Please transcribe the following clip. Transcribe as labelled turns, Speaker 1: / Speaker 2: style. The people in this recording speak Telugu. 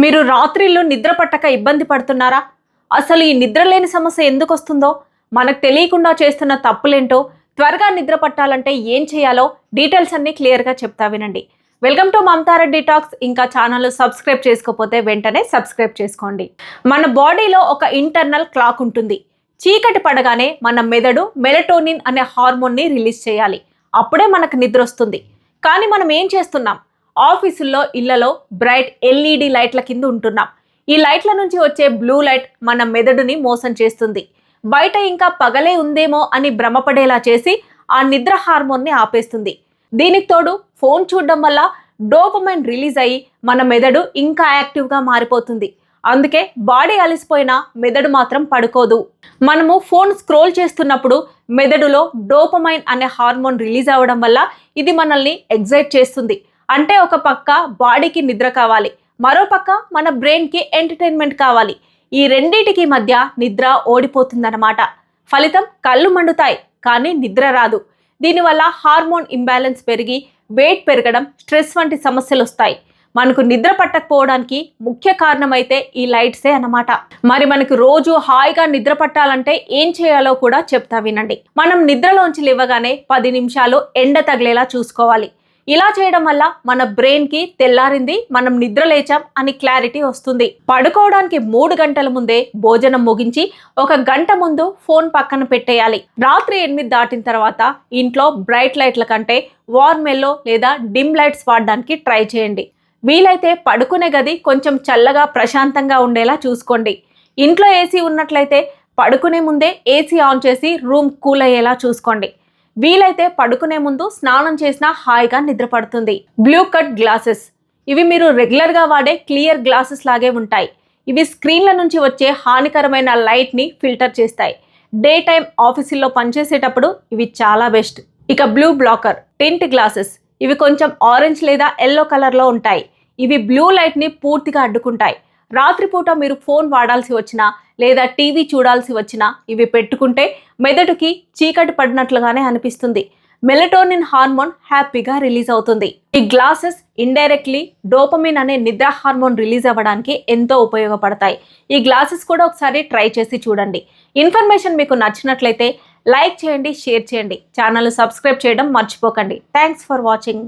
Speaker 1: మీరు రాత్రిళ్ళు నిద్ర పట్టక ఇబ్బంది పడుతున్నారా? అసలు ఈ నిద్రలేని సమస్య ఎందుకు వస్తుందో, మనకు తెలియకుండా చేస్తున్న తప్పులేంటో, త్వరగా నిద్ర పట్టాలంటే ఏం చేయాలో డీటెయిల్స్ అన్ని క్లియర్గా చెప్తా వినండి. Welcome to Mamata Reddy talks. ఇంకా ఛానల్ సబ్స్క్రైబ్ చేసుకోకపోతే వెంటనే సబ్స్క్రైబ్ చేసుకోండి. మన బాడీలో ఒక ఇంటర్నల్ క్లాక్ ఉంటుంది. చీకటి పడగానే మన మెదడు మెలటోనిన్ అనే హార్మోన్ని రిలీజ్ చేయాలి. అప్పుడే మనకు నిద్ర వస్తుంది. కానీ మనం ఏం చేస్తున్నాం? ఆఫీసుల్లో, ఇళ్లలో బ్రైట్ ఎల్ఈడి లైట్ల కింద ఉంటున్నాం. ఈ లైట్ల నుంచి వచ్చే బ్లూ లైట్ మన మెదడుని మోసం చేస్తుంది. బయట ఇంకా పగలే ఉందేమో అని భ్రమపడేలా చేసి ఆ నిద్ర హార్మోన్ని ఆపేస్తుంది. దీనికి తోడు ఫోన్ చూడడం వల్ల డోపమైన్ రిలీజ్ అయ్యి మన మెదడు ఇంకా యాక్టివ్గా మారిపోతుంది. అందుకే బాడీ అలసిపోయినా మెదడు మాత్రం పడుకోదు. మనము ఫోన్ స్క్రోల్ చేస్తున్నప్పుడు మెదడులో డోపమైన్ అనే హార్మోన్ రిలీజ్ అవ్వడం వల్ల ఇది మనల్ని ఎగ్జైట్ చేస్తుంది. అంటే ఒక పక్క బాడీకి నిద్ర కావాలి, మరో పక్క మన బ్రెయిన్కి ఎంటర్టైన్మెంట్ కావాలి. ఈ రెండింటికి మధ్య నిద్ర ఓడిపోతుందన్నమాట. ఫలితం కళ్ళు మండుతాయి, కానీ నిద్ర రాదు. దీనివల్ల హార్మోన్ ఇంబ్యాలెన్స్ పెరిగి వెయిట్ పెరగడం, స్ట్రెస్ వంటి సమస్యలు వస్తాయి. మనకు నిద్ర పట్టకపోవడానికి ముఖ్య కారణమైతే ఈ లైట్సే అన్నమాట. మరి మనకు రోజు హాయిగా నిద్ర పట్టాలంటే ఏం చేయాలో కూడా చెప్తా వినండి. మనం నిద్రలోంచి లేవగానే 10 నిమిషాలు ఎండ తగిలేలా చూసుకోవాలి. ఇలా చేయడం వల్ల మన బ్రెయిన్ కి తెల్లారింది, మనం నిద్ర లేచాం అని క్లారిటీ వస్తుంది. పడుకోవడానికి 3 గంటల ముందే భోజనం ముగించి 1 గంట ముందు ఫోన్ పక్కన పెట్టేయాలి. రాత్రి 8 దాటిన తర్వాత ఇంట్లో బ్రైట్ లైట్ల కంటే వార్మ్ ఎల్లో లేదా డిమ్ లైట్స్ వాడడానికి ట్రై చేయండి. వీలైతే పడుకునే గది కొంచెం చల్లగా ప్రశాంతంగా ఉండేలా చూసుకోండి. ఇంట్లో ఏసీ ఉన్నట్లయితే పడుకునే ముందే ఏసీ ఆన్ చేసి రూమ్ కూల్ అయ్యేలా చూసుకోండి. వీలైతే పడుకునే ముందు స్నానం చేసినా హాయిగా నిద్ర పడుతుంది. బ్లూ కట్ గ్లాసెస్, ఇవి మీరు రెగ్యులర్గా వాడే క్లియర్ గ్లాసెస్ లాగే ఉంటాయి. ఇవి స్క్రీన్ల నుంచి వచ్చే హానికరమైన లైట్ని ఫిల్టర్ చేస్తాయి. డే టైం ఆఫీసుల్లో పనిచేసేటప్పుడు ఇవి చాలా బెస్ట్. ఇక బ్లూ బ్లాకర్ టింట్ గ్లాసెస్, ఇవి కొంచెం ఆరెంజ్ లేదా ఎల్లో కలర్లో ఉంటాయి. ఇవి బ్లూ లైట్ని పూర్తిగా అడ్డుకుంటాయి. రాత్రిపూట మీరు ఫోన్ వాడాల్సి వచ్చినా లేదా టీవీ చూడాల్సి వచ్చినా ఇవి పెట్టుకుంటే మెదడుకి చీకటి పడినట్లుగానే అనిపిస్తుంది. మెలటోనిన్ హార్మోన్ హ్యాపీగా రిలీజ్ అవుతుంది. ఈ గ్లాసెస్ ఇండైరెక్ట్లీ డోపమిన్ అనే నిద్ర హార్మోన్ రిలీజ్ అవ్వడానికి ఎంతో ఉపయోగపడతాయి. ఈ గ్లాసెస్ కూడా ఒకసారి ట్రై చేసి చూడండి. ఇన్ఫర్మేషన్ మీకు నచ్చినట్లయితే లైక్ చేయండి, షేర్ చేయండి. ఛానల్ సబ్స్క్రైబ్ చేయడం మర్చిపోకండి. Thanks for watching.